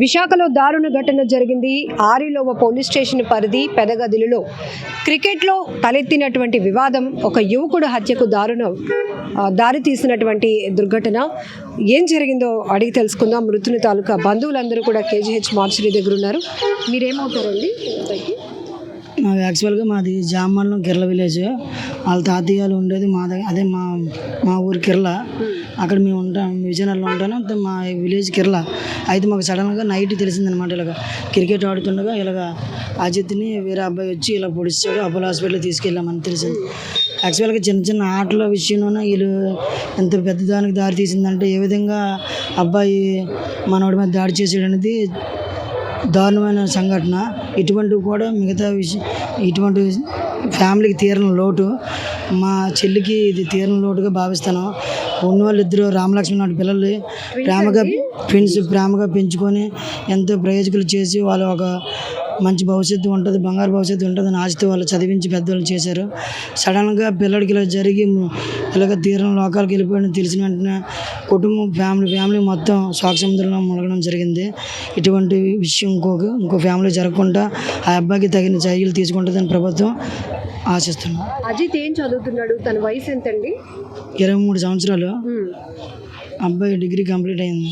విశాఖలో దారుణ ఘటన జరిగింది. ఆరిలోవ పోలీస్ స్టేషన్ పరిధి పెదగదిలో క్రికెట్లో తలెత్తినటువంటి వివాదం ఒక యువకుడు హత్యకు దారి తీసినటువంటి దుర్ఘటన. ఏం జరిగిందో అడిగి తెలుసుకుందాం. మృతుని తాలూకా బంధువులందరూ కూడా కేజీహెచ్ మార్చిరీ దగ్గర ఉన్నారు. మీరేమవుతారండి? యాక్చువల్గా మాది జామర్లం కిర్ల విలేజ్. వాళ్ళ తాతయ్యలు ఉండేది మా దగ్గర, అదే మా ఊరు కిర్ల. అక్కడ మేము ఉంటాం, విజయనగరంలో ఉంటాను. మా విలేజ్ కిర్ల. అయితే మాకు సడన్గా నైట్ తెలిసిందనమాట, ఇలాగ క్రికెట్ ఆడుతుండగా ఇలాగ అజిత్ని వేరే అబ్బాయి వచ్చి ఇలా పొడిచాడు, అపోలో హాస్పిటల్కి తీసుకెళ్ళామని తెలిసింది. యాక్చువల్గా చిన్న చిన్న ఆటల విషయంలోనే వీళ్ళు ఎంత పెద్ద దానికి దారి తీసిందంటే, ఏ విధంగా అబ్బాయి మనవాడి మీద దాడి చేసాడు అనేది దారుణమైన సంఘటన. ఇటువంటివి కూడా మిగతా ఇటువంటి ఫ్యామిలీకి తీరని లోటు. మా చెల్లికి ఇది తీరని లోటుగా భావిస్తాను. ఉన్న వాళ్ళిద్దరూ రామలక్ష్మణ్ నాటి పిల్లలు ప్రేమగా పెంచుకొని ఎంతో ప్రయోజకులు చేసి వాళ్ళు ఒక మంచి భవిష్యత్తు ఉంటుంది, బంగారు భవిష్యత్తు ఉంటుంది అని ఆశతో వాళ్ళు చదివించి పెద్దవాళ్ళు చేశారు. సడన్గా పిల్లడికి ఇలా జరిగి ఇలాగ తీరం లోకాలకు వెళ్ళిపోయిన తెలిసిన వెంటనే కుటుంబం ఫ్యామిలీ మొత్తం శోక సముద్రంలో మునగడం జరిగింది. ఇటువంటి విషయం ఇంకో ఫ్యామిలీ జరగకుండా ఆ అబ్బాయికి తగిన చర్యలు తీసుకుంటుందని ప్రభుత్వం ఆశిస్తున్నాం. అజిత్ ఏం చదువుతున్నాడు? తన వయసు ఎంతండి? 23 సంవత్సరాలు. అబ్బాయి డిగ్రీ కంప్లీట్ అయింది.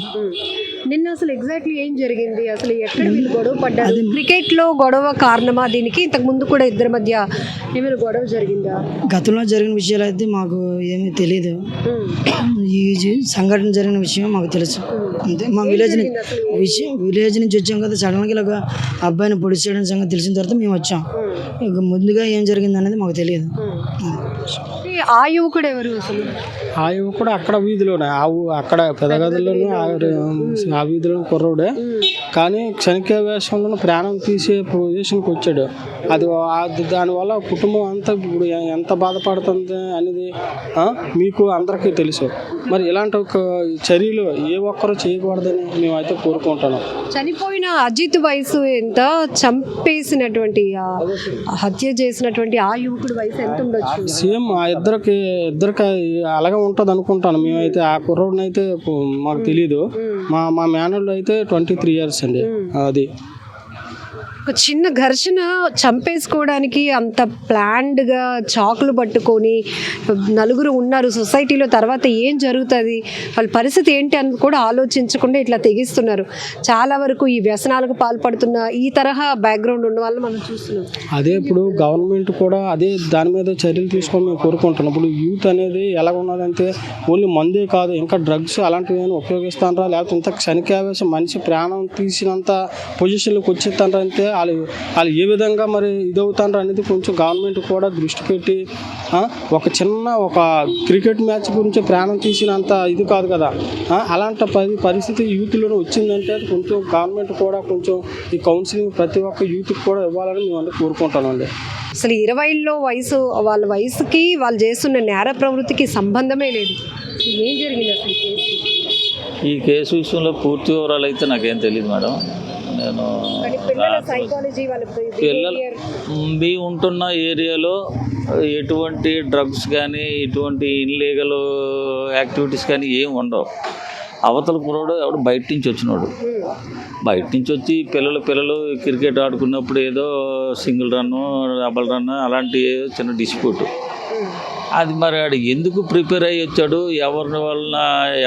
నిన్న అసలు ఎగ్జాక్ట్లీ ఏం జరిగింది? అసలు ఎక్కడ వీళ్ళు గొడవ పడ్డారు? క్రికెట్లో గొడవ కారణమా దీనికి? ఇంతకు ముందు కూడా ఇద్దరి మధ్య ఏమైనా గొడవ జరిగిందా? గతంలో జరిగిన విషయాలు అయితే మాకు ఏమీ తెలియదు. ఈ సంఘటన జరిగిన విషయం మాకు తెలుసు అంతే. మా విలేజ్ నుంచి వచ్చాం కదా, సడన్గా ఇలాగ అబ్బాయిని పొడిచేయడం సంగతి తెలిసిన తర్వాత మేము వచ్చాం. ముందుగా ఏం జరిగింది అనేది మాకు తెలియదు. ఆ యువకుడు ఎవరు అసలు? ఆ యువకుడు అక్కడ వీధిలోనే, అక్కడ పెదగదిలోనే ఆ వీధిలో కుర్రోడే. కానీ క్షణిక వేషంలో ప్రాణం తీసే పొజిషన్కి వచ్చాడు. దానివల్ల కుటుంబం అంతా ఇప్పుడు ఎంత బాధపడుతుంది అనేది మీకు అందరికీ తెలుసు. మరి ఇలాంటి ఒక చర్యలు ఏ ఒక్కరు చేయకూడదని మేమైతే కోరుకుంటున్నాం. చనిపోయిన అజిత్ వయసు ఎంత? చంపేసినటువంటి హత్య చేసినటువంటి ఆ యువకుడి వయసు ఎంత ఉండొచ్చు? సేమ్ ఆ ఇద్దరికి అలాగే ఉంటుంది అనుకుంటాను మేమైతే. ఆ కుర్రోడిని అయితే మాకు తెలియదు. మా మేనల్లో అయితే 23 years అండి. అది ఒక చిన్న ఘర్షణ చంపేసుకోవడానికి అంత ప్లాన్డ్గా చాకులు పట్టుకొని నలుగురు ఉన్నారు సొసైటీలో. తర్వాత ఏం జరుగుతుంది, వాళ్ళ పరిస్థితి ఏంటి అని కూడా ఆలోచించకుండా ఇట్లా తెగిస్తున్నారు. చాలా వరకు ఈ వ్యసనాలకు పాల్పడుతున్న ఈ తరహా బ్యాక్గ్రౌండ్ ఉన్న వాళ్ళు మనం చూస్తున్నాం. అదే ఇప్పుడు గవర్నమెంట్ కూడా అదే దాని మీద చర్యలు తీసుకొని మేము కోరుకుంటున్నాం. ఇప్పుడు యూత్ అనేది ఎలా ఉన్నదంటే ఓన్లీ మందే కాదు, ఇంకా డ్రగ్స్ అలాంటివి ఏమైనా ఉపయోగిస్తారా, లేకపోతే ఇంత క్షణికావేశం మనిషి ప్రాణం తీసినంత పొజిషన్లోకి వచ్చేస్తారంటే వాళ్ళు ఏ విధంగా మరి ఇదవుతారు అనేది కొంచెం గవర్నమెంట్ కూడా దృష్టి పెట్టి ఒక క్రికెట్ మ్యాచ్ గురించి ప్రాణం తీసినంత ఇది కాదు కదా. అలాంటి పరిస్థితి యూత్లోనే వచ్చిందంటే కొంచెం గవర్నమెంట్ కూడా కొంచెం ఈ కౌన్సిలింగ్ ప్రతి ఒక్క యూత్కి కూడా ఇవ్వాలని మేము కోరుకుంటామండి. అసలు 20లో వయసు, వాళ్ళ వయసుకి వాళ్ళు చేస్తున్న నేర ప్రవృత్తికి సంబంధమే లేదు. ఏం జరిగింది అసలు ఈ కేసు విషయంలో పూర్తి వివరాలు అయితే నాకేం తెలియదు మేడం. నేను పిల్లలు ఉంటున్న ఏరియాలో ఎటువంటి డ్రగ్స్ కానీ ఎటువంటి ఇన్లీగల్ యాక్టివిటీస్ కానీ ఏం ఉండవు. అవతల కుర్రాడు ఎవడు బయట నుంచి వచ్చినాడు, బయట నుంచి వచ్చి పిల్లలు క్రికెట్ ఆడుకున్నప్పుడు ఏదో సింగిల్ రన్ను డబల్ రన్ను అలాంటి చిన్న డిస్ప్యూట్. అది మరి ఆడు ఎందుకు ప్రిపేర్ అయ్యి వచ్చాడు,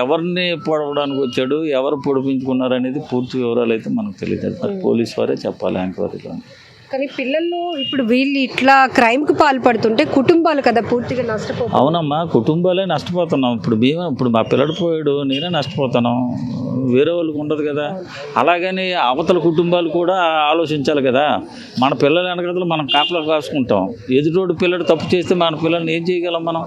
ఎవరిని పొడవడానికి వచ్చాడు, ఎవరు పొడిపించుకున్నారు అనేది పూర్తి వివరాలు అయితే మనకు తెలియదు. మరి పోలీసు వారే చెప్పాలి ఎంక్వైరీలో. కానీ పిల్లలు ఇప్పుడు వీళ్ళు ఇట్లా క్రైమ్కి పాల్పడుతుంటే కుటుంబాలు కదా పూర్తిగా నష్టపోతాయి. అవునమ్మా, కుటుంబాలే నష్టపోతున్నాం. ఇప్పుడు మా పిల్లడు పోయాడు, నేనే నష్టపోతాను, వేరే వాళ్ళకి ఉండదు కదా. అలాగని అవతల కుటుంబాలు కూడా ఆలోచించాలి కదా. మన పిల్లల వెనకలు మనం కాపలా కాసుకుంటాం. ఎదుటోడు పిల్లడు తప్పు చేస్తే మన పిల్లల్ని ఏం చేయగలం మనం?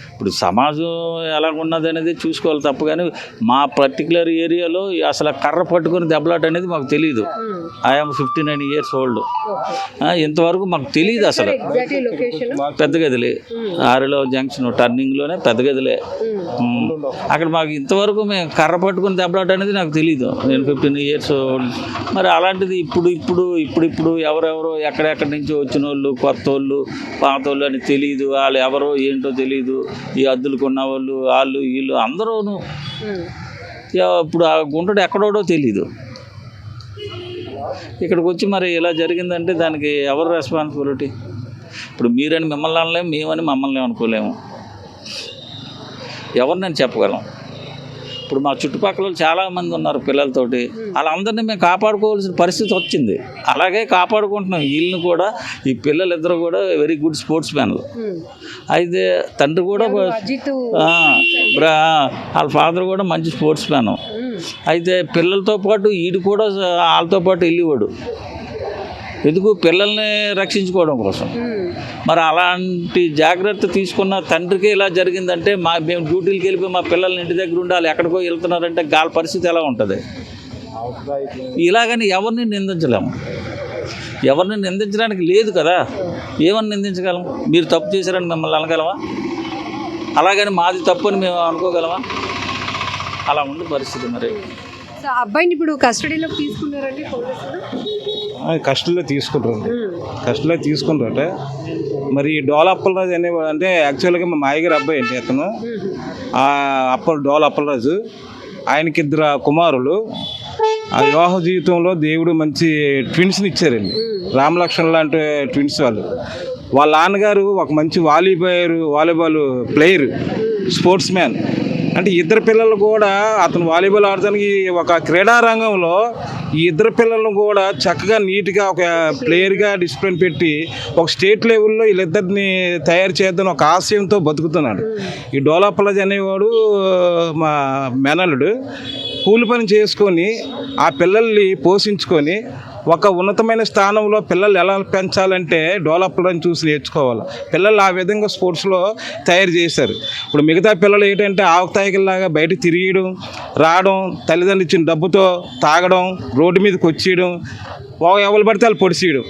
ఇప్పుడు సమాజం ఎలాగున్నది అనేది చూసుకోవాలి తప్ప. కానీ మా పర్టికులర్ ఏరియాలో అసలు కర్ర పట్టుకొని దెబ్బలాట అనేది మాకు తెలియదు. I'm 59 years old. ఇంతవరకు మాకు తెలియదు అసలు. పెద్ద గదిలే, ఆరిలో జంక్షన్ టర్నింగ్లోనే పెద్ద గదిలే. అక్కడ మాకు ఇంతవరకు మేము కర్ర పట్టుకొని దెబ్బలాట అనేది నాకు తెలియదు. నేను 15 years old. మరి అలాంటిది ఇప్పుడు ఎవరెవరో ఎక్కడెక్కడి నుంచి వచ్చిన వాళ్ళు, కొత్త వాళ్ళు, పాత వాళ్ళు అని తెలియదు. వాళ్ళు ఎవరో ఏంటో తెలీదు. ఈ అద్దులు కొన్న వాళ్ళు వీళ్ళు అందరూను ఇప్పుడు ఆ గుంటడు ఎక్కడోడో తెలీదు. ఇక్కడికి వచ్చి మరి ఇలా జరిగిందంటే దానికి ఎవరు రెస్పాన్సిబిలిటీ? ఇప్పుడు మీరని మిమ్మల్ని అనలేము, మేమని మమ్మల్ని అనుకోలేము. ఎవరినని చెప్పగలం? ఇప్పుడు మా చుట్టుపక్కల చాలామంది ఉన్నారు పిల్లలతోటి, వాళ్ళందరినీ మేము కాపాడుకోవాల్సిన పరిస్థితి వచ్చింది. అలాగే కాపాడుకుంటున్నాం. వీళ్ళని కూడా, ఈ పిల్లలిద్దరు కూడా వెరీ గుడ్ స్పోర్ట్స్ మ్యాన్లు. అయితే తండ్రి కూడా వాళ్ళ ఫాదర్ కూడా మంచి స్పోర్ట్స్ మ్యాన్. అయితే పిల్లలతో పాటు వీడు కూడా వాళ్ళతో పాటు వెళ్ళేవాడు. ఎందుకు? పిల్లల్ని రక్షించుకోవడం కోసం. మరి అలాంటి జాగ్రత్త తీసుకున్న తండ్రికి ఇలా జరిగిందంటే మేము డ్యూటీలకు వెళ్ళిపోయి మా పిల్లల్ని ఇంటి దగ్గర ఉండాలి, ఎక్కడికో వెళ్తున్నారంటే గాలి పరిస్థితి ఎలా ఉంటుంది? ఇలాగని ఎవరిని నిందించలేము. ఎవరిని నిందించడానికి లేదు కదా. ఏమని నిందించగలం? మీరు తప్పు చేశారని మిమ్మల్ని అనగలమా? అలాగని మాది తప్పు అని మేము అనుకోగలమా? అలా ఉంది పరిస్థితి. మరి అబ్బాయిని ఇప్పుడు కస్టడీలోకి తీసుకున్నారండి పోలీసులు? కస్టడీలో తీసుకుంటారంటే మరి డోల అప్పలరాజు అనేవాడు, అంటే యాక్చువల్గా మా మాయగారు అబ్బాయి అండి అతను. డోల అప్పలరాజు, ఆయనకి 2 కుమారులు. ఆ వివాహ జీవితంలో దేవుడు మంచి ట్విన్స్ని ఇచ్చారండి, రామలక్ష్మణ్ లాంటి ట్విన్స్. వాళ్ళ నాన్నగారు ఒక మంచి వాలీబాల్ ప్లేయర్, స్పోర్ట్స్ మ్యాన్. అంటే 2 పిల్లలు కూడా అతను వాలీబాల్ ఆడటానికి ఒక క్రీడా రంగంలో ఈ 2 పిల్లలను కూడా చక్కగా నీట్గా ఒక ప్లేయర్గా డిసిప్లిన్ పెట్టి ఒక స్టేట్ లెవెల్లో వీళ్ళిద్దరిని తయారు చేద్దాం ఒక ఆశయంతో బతుకుతున్నాడు. ఈ డోలాపలజ్ అనేవాడు మా మేనల్లుడు. కూలి పని చేసుకొని ఆ పిల్లల్ని పోషించుకొని ఒక ఉన్నతమైన స్థానంలో పిల్లలు ఎలా పెంచాలంటే డెవలప్లను చూసి నేర్చుకోవాలి. పిల్లలు ఆ విధంగా స్పోర్ట్స్లో తయారు చేశారు. ఇప్పుడు మిగతా పిల్లలు ఏంటంటే ఆవతాయికల్లాగా బయట తిరిగడం, రావడం, తల్లిదండ్రులు ఇచ్చిన డబ్బుతో తాగడం, రోడ్డు మీదకి వచ్చేయడం, ఎవరు పడితే వాళ్ళు పొడిచేయడం.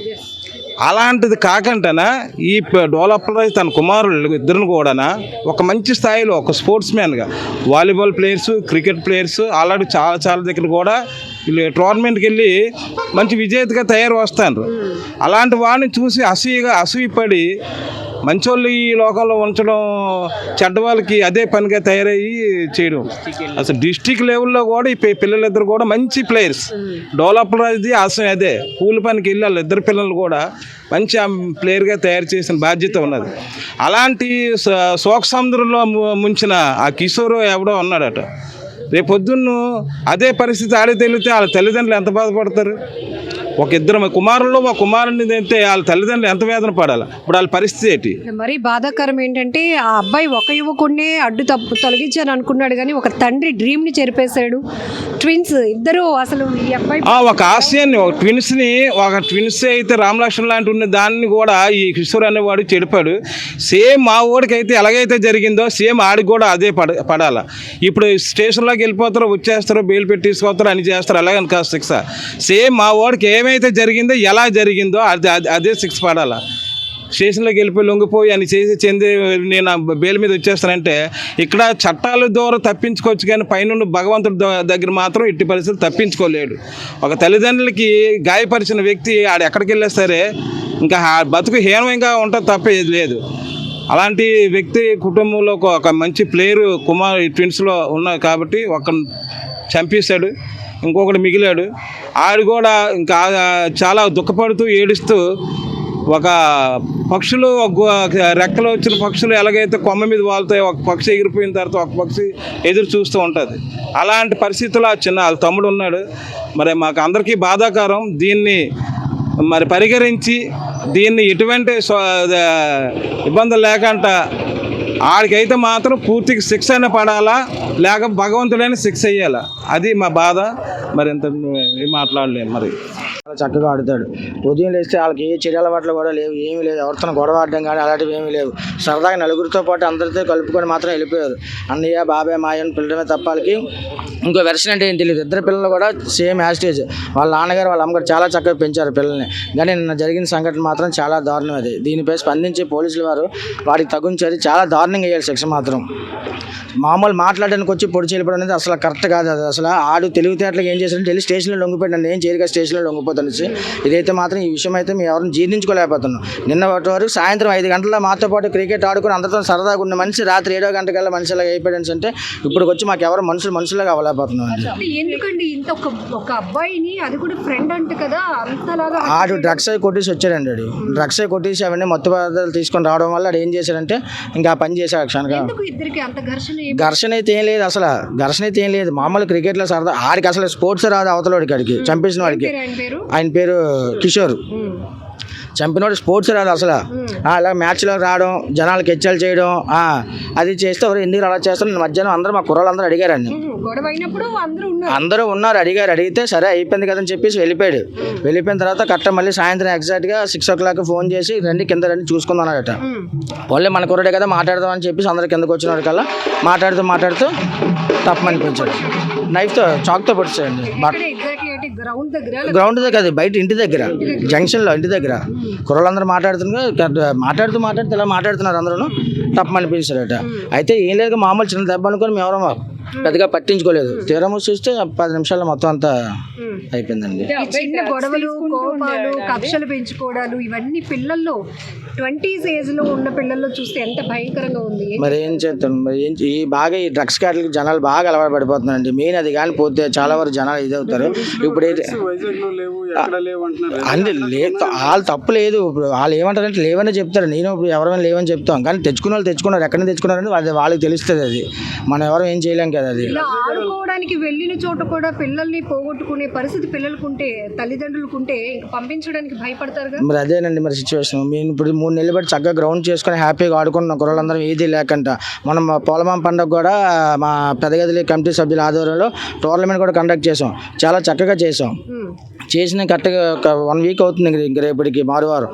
అలాంటిది కాకుండా ఈ డెవలప్లర్ తన కుమారులు 2 కూడా ఒక మంచి స్థాయిలో ఒక స్పోర్ట్స్ మ్యాన్గా, volleyball players, cricket players already చాలా దగ్గర కూడా వీళ్ళు టోర్నమెంట్కి వెళ్ళి మంచి విజేతగా తయారు వస్తారు. అలాంటి వాడిని చూసి అసూయపడి మంచోళ్ళు ఈ లోకంలో ఉంచడం, చెడ్డవాళ్ళకి అదే పనిగా తయారయ్యి చేయడం. అసలు డిస్టిక్ లెవెల్లో కూడా ఈ పిల్లలిద్దరు కూడా మంచి ప్లేయర్స్. డెవలపర్ అది ఆశయం అదే. కూలి పనికి వెళ్ళి వాళ్ళ 2 పిల్లలు కూడా మంచి ప్లేయర్గా తయారు చేసిన బాధ్యత ఉన్నది. అలాంటి శోక సముద్రంలో ముంచిన ఆ కిషోర్ ఎవడో ఉన్నాడట. రేపొద్దున్న అదే పరిస్థితి ఆడే తెలిగితే వాళ్ళ తల్లిదండ్రులు ఎంత బాధపడతారు? ఒక 2 కుమారుల్లో ఒక కుమారుని తింటే వాళ్ళ తల్లిదండ్రులు ఎంత వేదన పడాలి? ఇప్పుడు వాళ్ళ పరిస్థితి ఏంటి? మరి బాధాకరం ఏంటంటే ఆ అబ్బాయి ఒక యువకుడినే తొలగించాను అనుకున్నాడు, కానీ ఒక తండ్రి డ్రీమ్ని చెరిపేశాడు. ట్విన్స్ 2 అసలు ఈ అబ్బాయి ఒక ఆశయాన్ని, ఒక ట్విన్స్ అయితే రామలక్ష్మణ్ లాంటి ఉన్న దాన్ని కూడా ఈ కిషోర్ అనేవాడు చెడిపాడు. సేమ్ మా ఓడికి అయితే ఎలాగైతే జరిగిందో సేమ్ ఆడికి కూడా అదే పడాలి. ఇప్పుడు స్టేషన్లోకి వెళ్ళిపోతారో, వచ్చేస్తారో, బెయిల్ పెట్టి తీసుకొస్తారో, అని చేస్తారు. అలాగని కాదు శిక్ష. సేమ్ మా ఓడికి ఏమైతే జరిగిందో, ఎలా జరిగిందో అదే శిక్ష పడాలి. స్టేషన్లోకి వెళ్ళిపోయి లొంగిపోయి అని చెంది నేను బెయిల్ మీద వచ్చేస్తానంటే ఇక్కడ చట్టాల ద్వారా తప్పించుకోవచ్చు, కానీ పైన భగవంతుడి దగ్గర మాత్రం ఎట్టి పరిస్థితులు తప్పించుకోలేడు. ఒక తల్లిదండ్రులకి గాయపరిచిన వ్యక్తి ఆడు ఎక్కడికి వెళ్ళా సరే ఇంకా బతుకు హీనంగా ఉంటుంది తప్ప ఏది లేదు. అలాంటి వ్యక్తి కుటుంబంలో ఒక మంచి ప్లేయరు ట్విన్స్లో ఉన్నాయి కాబట్టి ఒకరిని చంపేశాడు, ఇంకొకటి మిగిలాడు. ఆడు కూడా ఇంకా చాలా దుఃఖపడుతూ ఏడుస్తూ, ఒక పక్షులు రెక్కలు వచ్చిన పక్షులు ఎలాగైతే కొమ్మ మీద వాళ్తాయో, ఒక పక్షి ఎగిరిపోయిన తర్వాత ఒక పక్షి ఎదురు చూస్తూ ఉంటుంది. అలాంటి పరిస్థితుల్లో వాళ్ళ తమ్ముడు ఉన్నాడు. మరి మాకు అందరికీ బాధాకరం. దీన్ని మరి పరిగణించి దీన్ని ఎటువంటి ఇబ్బందులు లేకుండా ఆడికైతే మాత్రం పూర్తిగా శిక్ష అయినా పడాలా, లేక భగవంతుడైనా శిక్ష అయ్యాలా. అది మా బాధ. మరి ఎంత మాట్లాడలేము. మరి చక్కగా ఆడుతాడు. ఉదయం లేస్తే వాళ్ళకి ఏ చర్యల పట్ల కూడా లేవు, ఏమీ లేదు. ఎవరితో గొడవ ఆడడం కానీ అలాంటివి ఏమీ లేవు. సరదాగా నలుగురితో పాటు అందరితో కలుపుకొని మాత్రం వెళ్ళిపోయారు. అన్నయ్య, బాబాయ్, మాయని పిల్లడమే తప్ప వాళ్ళకి ఇంకో వెర్షన్ అంటే ఏం తెలియదు. 2 పిల్లలు కూడా సేమ్ యాస్టేజ్. వాళ్ళ నాన్నగారు, వాళ్ళ అమ్మగారు చాలా చక్కగా పెంచారు పిల్లల్ని. కానీ నిన్న జరిగిన సంఘటన మాత్రం చాలా దారుణం. అది దీనిపై స్పందించి పోలీసులు వారు వాడికి తగ్గించేది చాలా దారుణంగా వేయాలి శిక్ష మాత్రం. మామూలు మాట్లాడడానికి వచ్చి పొడి చేయడం అనేది అసలు కరెక్ట్ కాదు. అది అసలు ఆడు తెలివితేటలకు ఏం చేశాడంటే వెళ్ళి స్టేషన్లో లొంగిపోయి, నన్ను ఏం చేయరుగా స్టేషన్లో లొంగిపోతాడు. అయిపోతుంది. ఇదైతే మాత్రం ఈ విషయం అయితే మేము ఎవరిని జీర్ణించుకోలేకపోతున్నాం. నిన్న వరకు సాయంత్రం 5 గంటల మాతో పాటు క్రికెట్ ఆడుకుని అందరితో సరదాగా ఉన్న మనిషి రాత్రి 7 గంటకల్లా మనిషిలాగా అయిపోయాడు అంటే ఇప్పుడు వచ్చి మాకు ఎవరు మనుషులాగా అవ్వలేకపోతున్నాం అండి. ఎందుకండి ఇంత ఒక అబ్బాయిని, అది కూడా ఫ్రెండ్ అంట కదా, అంతలాగా ఆడు డ్రగ్స్ అవి కొట్టేసి వచ్చాడండి. ఆడు డ్రగ్స్ అవి కొట్టేసి అవన్నీ మొత్తం పదార్థాలు తీసుకొని రావడం వల్ల ఆడు ఏం చేశాడంటే ఇంకా పని చేశాడు క్షణంగా. ఇద్దరికి అంత ఘర్షణ అయితే ఏం లేదు, అసలు ఘర్షణ అయితే ఏం లేదు. మామూలు క్రికెట్లో సరదా ఆడికి అసలు స్పోర్ట్స్ రాదు అవతలవాడికి, ఆడికి చంపేసిన వాడికి. ఆయన పేరు కిషోర్. చంపినోడు స్పోర్ట్స్ రాదు అసలు. అలా మ్యాచ్లో రావడం, జనాలకు హెచ్చలు చేయడం, అది చేస్తే ఎవరు ఎందుకు అలా చేస్తారు. మధ్యాహ్నం అందరూ మా కుర్రాళ్ళందరూ అడిగారండి, అందరూ ఉన్నారు, అడిగితే సరే అయిపోయింది కదని చెప్పేసి వెళ్ళిపోయాడు. వెళ్ళిపోయిన తర్వాత కరెక్ట్ మళ్ళీ సాయంత్రం ఎగ్జాక్ట్గా 6 o'clock ఫోన్ చేసి రండి కింద రండి చూసుకుందన్నాడట. ఓన్లీ మన కుర్రాడే కదా మాట్లాడదాం అని చెప్పేసి అందరు కిందకు వచ్చిన కల్లా మాట్లాడుతూ తప్పమనిపించాడు. నైఫ్తో చాక్తో పొడిచాడండి. గ్రౌండ్ దగ్గర కాదు, బయట ఇంటి దగ్గర, జంక్షన్లో ఇంటి దగ్గర కుర్రలందరూ మాట్లాడుతూ ఇలా మాట్లాడుతున్నారు. అందరూ తప్పమనిపించాడట. అయితే ఏం లేదు, మామూలు చిన్న దెబ్బ అనుకొని మేము ఎవరో పెద్దగా పట్టించుకోలేదు. తీరం చూస్తే 10 నిమిషాల్లో మొత్తం అంతా అయిపోయింది. చిన్న గొడవలు, కోపాలు, కక్షలు పెంచుకోవడాలు ఇవన్నీ పిల్లల్లో 20s ఏజ్ లో ఉన్న పిల్లల్లో చూస్తే ఎంత భయంకరంగా ఉంది. మరి ఏం చేస్తాం, బాగా ఈ డ్రగ్స్ క్యాటలకి జనాలు బాగా అలవాటు పడిపోతున్నారండి. మెయిన్ అది కానీ పోతే చాలా వరకు జనాలు ఇది అవుతారు. ఇప్పుడు అంటే వాళ్ళు తప్పు లేదు. ఇప్పుడు వాళ్ళు ఏమంటారంటే లేవని చెప్తారు, నేను ఇప్పుడు ఎవరైనా లేవని చెప్తాం. కానీ తెచ్చుకున్నారు, ఎక్కడ నుంచి తెచ్చుకున్నారని అది వాళ్ళకి తెలుస్తుంది. అది మనం ఎవరు ఏం చేయలేం కదా. అది ఆడుకోవడానికి వెళ్ళిన చోట కూడా పిల్లల్ని పోగొట్టుకునే పరిస్థితి పిల్లలకుంటే, తల్లిదండ్రులకుంటే పంపించడానికి భయపడతారు కదా. మరి అదేనండి మరి సిచ్యువేషన్. మేము ఇప్పుడు 3 నెలలు బట్టి చక్కగా గ్రౌండ్ చేసుకుని హ్యాపీగా ఆడుకున్నాం కుర్రలందరం, ఏది లేకుండా. మనం పోలమాం పండుగ కూడా మా పెద్దగదిలి కమిటీ సభ్యుల ఆధ్వర్యంలో టోర్నమెంట్ కూడా కండక్ట్ చేసాం. చాలా చక్కగా చేసాం. చేసిన కరెక్ట్గా ఒక 1 week అవుతుంది ఇంక రేపటికి మారువారం.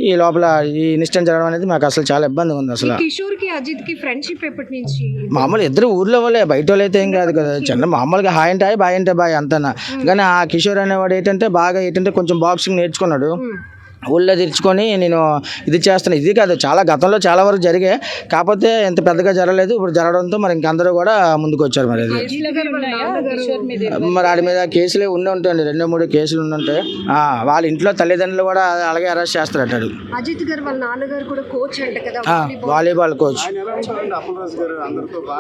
ఈ లోపల ఈ ఇన్సిడెంట్ జరగడం అనేది మాకు అసలు చాలా ఇబ్బందిగా ఉంది. అసలు కిషోర్ కి అజిత్ కి ఫ్రెండ్షిప్ ఎప్పటి నుంచి? మామూలు ఇద్దరు ఊర్లో వాళ్ళే, బయట వాళ్ళు అయితే ఏం కాదు కదా. చిన్న మామూలుగా హాయ్ అంటే హాయ్, బాయ్ అంటే బాయ్ అంతనా. కానీ ఆ కిషోర్ అనేవాడు ఏంటంటే కొంచెం బాక్సింగ్ నేర్చుకున్నాడు. ఊళ్ళో తెచ్చుకొని నేను ఇది చేస్తాను. ఇది కాదు, చాలా గతంలో చాలా వరకు జరిగాయి, కాకపోతే ఎంత పెద్దగా జరగలేదు. ఇప్పుడు జరగడంతో మరి ఇంకందరూ కూడా ముందుకు వచ్చారు. మరి అది మరి వాడి మీద కేసులే ఉంటాయండి, 2-3 కేసులు ఉండుంటాయి. వాళ్ళ ఇంట్లో తల్లిదండ్రులు కూడా అలాగే అరెస్ట్ చేస్తారట. అజిత్ గారు వాళ్ళ నాన్నగారు కూడా కోచ్ అంట కదా, వాలీబాల్ కోచ్.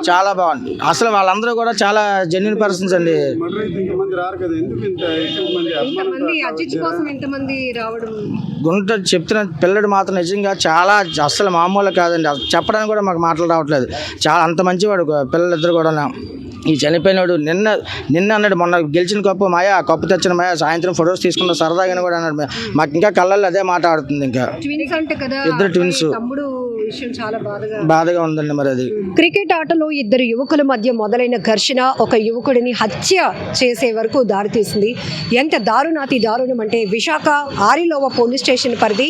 చాలా బాగుంది అసలు. వాళ్ళందరూ కూడా చాలా జెన్యూన్ పర్సన్స్ అండి. గుంట చెప్తున్న పిల్లడు మాత్రం నిజంగా చాలా అసలు మామూలు కాదండి. చెప్పడానికి కూడా మాకు మాటలు రావట్లేదు. చాలా అంత మంచివాడు పిల్లలిద్దరు కూడా. ఈ చనిపోయినాడు నిన్న అన్నాడు, మొన్న గెలిచిన కప్పు మాయా, కప్పు తెచ్చిన మాయా, సాయంత్రం ఫొటోస్ తీసుకున్న సరదాగానే కూడా అన్నాడు. మాకు ఇంకా కళ్ళల్లో అదే మాట ఆడుతుంది. ఇంకా ఇద్దరు ట్విన్స్. బాధగా ఉందండి. మరి అది క్రికెట్ ఆటలో ఇద్దరు యువకుల మధ్య మొదలైన ఘర్షణ ఒక యువకుడిని హత్య చేసే వరకు దారితీసింది. ఎంత దారుణాతి దారుణం అంటే విశాఖ ఆరిలోవ పోలీస్ స్టేషన్ పరిధి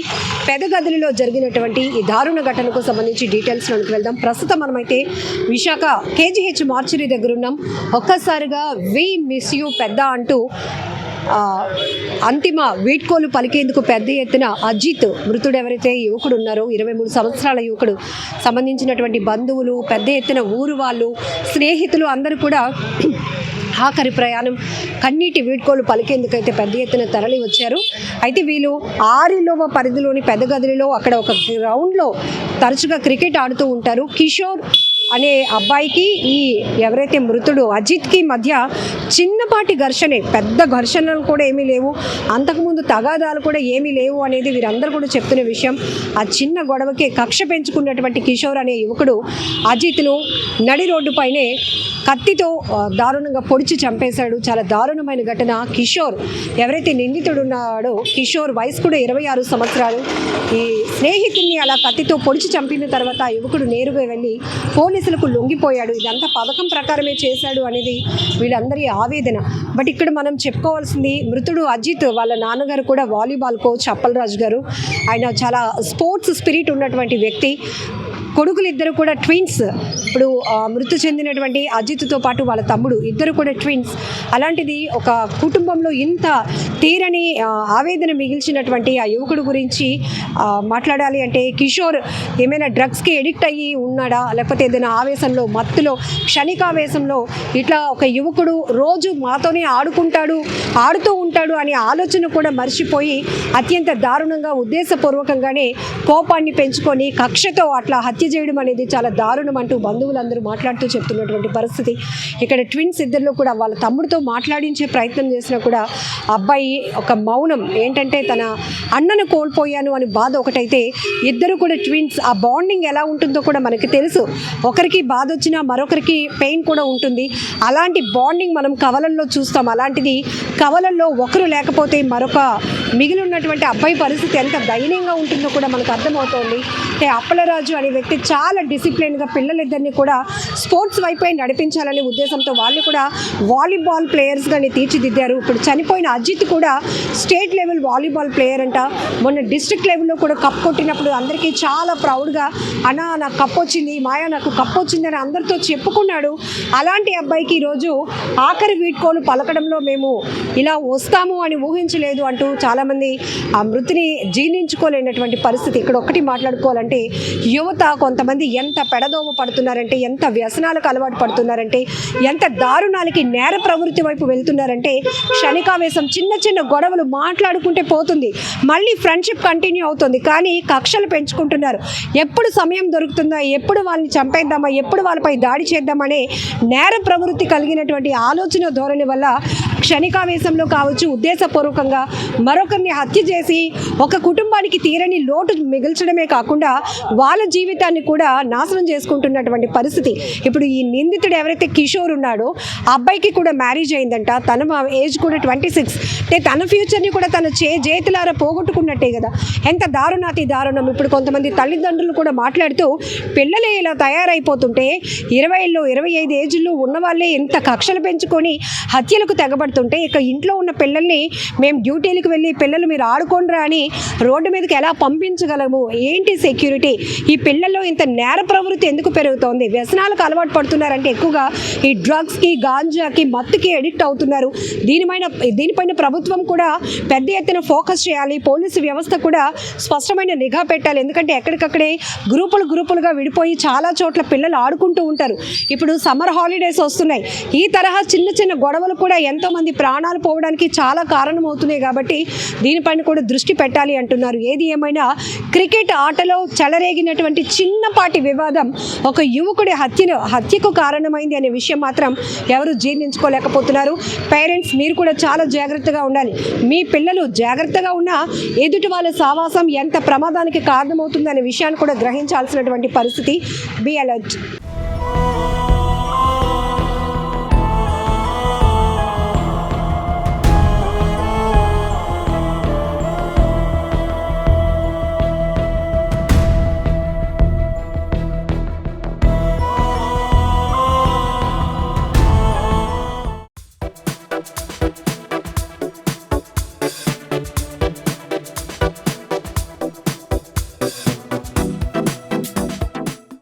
పెదగదిలో జరిగినటువంటి ఈ దారుణ ఘటనకు సంబంధించి డీటెయిల్స్లోకి వెళ్దాం. ప్రస్తుతం మనమైతే విశాఖ KGH మార్చురీ దగ్గర ఉన్నాం. ఒక్కసారిగా వి మిస్ యూ పెద్ద అంటూ అంతిమ వీడ్కోలు పలికేందుకు పెద్ద ఎత్తున అజిత్ మృతుడు ఎవరైతే యువకుడు ఉన్నారో 23 సంవత్సరాల యువకుడు సంబంధించినటువంటి బంధువులు, పెద్ద ఎత్తున ఊరు వాళ్ళు, స్నేహితులు అందరూ కూడా ఆఖరి ప్రయాణం కన్నీటి వీడ్కోలు పలికేందుకైతే పెద్ద ఎత్తున తరలి వచ్చారు. అయితే వీళ్ళు ఆరిలోవ పరిధిలోని పెద్దగదిలో అక్కడ ఒక గ్రౌండ్లో తరచుగా క్రికెట్ ఆడుతూ ఉంటారు. కిషోర్ అనే అబ్బాయికి ఈ ఎవరైతే మృతుడు అజిత్కి మధ్య చిన్నపాటి ఘర్షణే, పెద్ద ఘర్షణలు కూడా ఏమీ లేవు, అంతకుముందు తగాదాలు కూడా ఏమీ లేవు అనేది వీరందరూ కూడా చెప్తున్న విషయం. ఆ చిన్న గొడవకే కక్ష పెంచుకున్నటువంటి కిషోర్ అనే యువకుడు అజిత్ను నడి రోడ్డుపైనే కత్తితో దారుణంగా పొడిచి చంపేశాడు. చాలా దారుణమైన ఘటన. కిషోర్ ఎవరైతే నిందితుడు ఉన్నాడో, కిషోర్ వయసు కూడా 26 సంవత్సరాలు. ఈ స్నేహితుడిని అలా కత్తితో పొడిచి చంపిన తర్వాత ఆ యువకుడు నేరుగా వెళ్ళి పోలీసులకు లొంగిపోయాడు. ఇదంతా పథకం ప్రకారమే చేశాడు అనేది వీళ్ళందరి ఆవేదన. బట్ ఇక్కడ మనం చెప్పుకోవాల్సింది మృతుడు అజిత్ వాళ్ళ నాన్నగారు కూడా వాలీబాల్ కోచ్ అప్పలరాజు గారు. ఆయన చాలా స్పోర్ట్స్ స్పిరిట్ ఉన్నటువంటి వ్యక్తి. కొడుకులు ఇద్దరు కూడా ట్విన్స్. ఇప్పుడు మృతి చెందినటువంటి అజిత్తో పాటు వాళ్ళ తమ్ముడు ఇద్దరు కూడా ట్విన్స్. అలాంటిది ఒక కుటుంబంలో ఇంత తీరని ఆవేదన మిగిల్చినటువంటి ఆ యువకుడు గురించి మాట్లాడాలి అంటే, కిషోర్ ఏమైనా డ్రగ్స్కి ఎడిక్ట్ అయ్యి ఉన్నాడా, లేకపోతే ఏదైనా ఆవేశంలో, మత్తులో, క్షణికావేశంలో ఇట్లా ఒక యువకుడు రోజు మాతోనే ఆడుతూ ఉంటాడు అనే ఆలోచన కూడా మర్చిపోయి అత్యంత దారుణంగా ఉద్దేశపూర్వకంగానే కోపాన్ని పెంచుకొని కక్షతో అట్లా హత్య చేయడం అనేది చాలా దారుణం అంటూ బంధువులందరూ మాట్లాడుతూ చెప్తున్నటువంటి పరిస్థితి. ఇక్కడ ట్విన్స్ ఇద్దరిలో కూడా వాళ్ళ తమ్ముడితో మాట్లాడించే ప్రయత్నం చేసినా కూడా అబ్బాయి ఒక మౌనం. ఏంటంటే తన అన్నను కోల్పోయాను అని బాధ ఒకటైతే, ఇద్దరు కూడా ట్విన్స్. ఆ బాండింగ్ ఎలా ఉంటుందో కూడా మనకి తెలుసు. ఒకరికి బాధ వచ్చినా మరొకరికి పెయిన్ కూడా ఉంటుంది. అలాంటి బాండింగ్ మనం కవలల్లో చూస్తాం. అలాంటిది కవలల్లో ఒకరు లేకపోతే మరొక మిగిలి ఉన్నటువంటి అబ్బాయి పరిస్థితి ఎంత దయనీయంగా ఉంటుందో కూడా మనకు అర్థమవుతోంది. అంటే అప్పలరాజు అనే వ్యక్తి చాలా డిసిప్లిన్గా పిల్లలిద్దరిని కూడా స్పోర్ట్స్ వైపే నడిపించాలనే ఉద్దేశంతో వాళ్ళు కూడా వాలీబాల్ ప్లేయర్స్గానే తీర్చిదిద్దారు. ఇప్పుడు చనిపోయిన అజిత్ కూడా స్టేట్ లెవెల్ వాలీబాల్ ప్లేయర్ అంట. మొన్న డిస్ట్రిక్ట్ లెవెల్లో కూడా కప్ కొట్టినప్పుడు అందరికీ చాలా ప్రౌడ్గా, అన్నా నాకు కప్ వచ్చింది, మాయా నాకు కప్ వచ్చింది అని అందరితో చెప్పుకున్నాడు. అలాంటి అబ్బాయికి ఈరోజు ఆఖరి వీడ్కోలు పలకడంలో మేము ఇలా వస్తాము అని ఊహించలేదు అంటూ చాలామంది ఆ మృతిని జీర్ణించుకోలేనటువంటి పరిస్థితి. ఇక్కడ ఒక్కటి మాట్లాడుకోవాలంటే, యువత కొంతమంది ఎంత పెడదోవ పడుతున్నారంటే, ఎంత వ్యసనాలకు అలవాటు పడుతున్నారంటే, ఎంత దారుణాలకి నేర ప్రవృత్తి వైపు వెళ్తున్నారంటే, క్షణికావేశం, చిన్న చిన్న గొడవలు మాట్లాడుకుంటే పోతుంది, మళ్ళీ ఫ్రెండ్షిప్ కంటిన్యూ అవుతుంది, కానీ కక్షలు పెంచుకుంటున్నారు. ఎప్పుడు సమయం దొరుకుతుందా, ఎప్పుడు వాళ్ళని చంపేద్దామా, ఎప్పుడు వాళ్ళపై దాడి చేద్దామనే నేర ప్రవృత్తి కలిగినటువంటి ఆలోచన ధోరణి వల్ల క్షణికావేశంలో కావచ్చు, ఉద్దేశపూర్వకంగా మరొకరిని హత్య చేసి ఒక కుటుంబానికి తీరని లోటు మిగిల్చడమే కాకుండా వాళ్ళ జీవితాన్ని కూడా నాశనం చేసుకుంటున్నటువంటి పరిస్థితి. ఇప్పుడు ఈ నిందితుడు ఎవరైతే కిషోర్ ఉన్నాడో ఆ అబ్బాయికి కూడా మ్యారేజ్ అయిందంట. తన ఏజ్ కూడా 26. అంటే తన ఫ్యూచర్ని కూడా తన చేతులారా పోగొట్టుకున్నట్టే కదా. ఎంత దారుణాతి దారుణం. ఇప్పుడు కొంతమంది తల్లిదండ్రులు కూడా మాట్లాడుతూ, పిల్లలే ఇలా తయారైపోతుంటే 20లో 25 ఏజ్లో ఉన్న వాళ్ళే ఇంత కక్షలు పెంచుకొని హత్యలకు తెగబడుతుంటే, ఇక ఇంట్లో ఉన్న పిల్లల్ని మేము డ్యూటీలకు వెళ్ళి పిల్లలు మీరు ఆడుకోండిరా అని రోడ్డు మీదకి ఎలా పంపించగలము? ఏంటి సెక్యూరిటీ? ఈ పిల్లల్లో ఇంత నేర ప్రవృత్తి ఎందుకు పెరుగుతోంది? వ్యసనాలకు అలవాటు పడుతున్నారంటే ఎక్కువగా ఈ డ్రగ్స్కి, గాంజాకి, మత్తుకి ఎడిక్ట్ అవుతున్నారు. దీనిపైన ప్రభుత్వం కూడా పెద్ద ఎత్తున ఫోకస్ చేయాలి. పోలీసు వ్యవస్థ కూడా స్పష్టమైన నిఘా పెట్టాలి. ఎందుకంటే ఎక్కడికక్కడే గ్రూపులుగా విడిపోయి చాలా చోట్ల పిల్లలు ఆడుకుంటూ ఉంటారు. ఇప్పుడు సమ్మర్ హాలిడేస్ వస్తున్నాయి. ఈ తరహా చిన్న చిన్న గొడవలు కూడా ఎంతోమంది ప్రాణాలు పోవడానికి చాలా కారణమవుతున్నాయి. కాబట్టి దీనిపైన కూడా దృష్టి పెట్టాలి అంటున్నారు. ఏది ఏమైనా క్రికెట్ ఆటలో చెలరేగినటువంటి చిన్నపాటి వివాదం ఒక యువకుడి హత్యకు కారణమైంది అనే విషయం మాత్రం ఎవరు జీర్ణించుకోలేకపోతున్నారు. పేరెంట్స్ మీరు కూడా చాలా జాగ్రత్తగా ఉండాలి. మీ పిల్లలు జాగ్రత్తగా ఉన్నా ఎదుటి వాళ్ళ సావాసం ఎంత ప్రమాదానికి కారణమవుతుంది అనే విషయాన్ని కూడా గ్రహించాల్సినటువంటి పరిస్థితి. Be alert.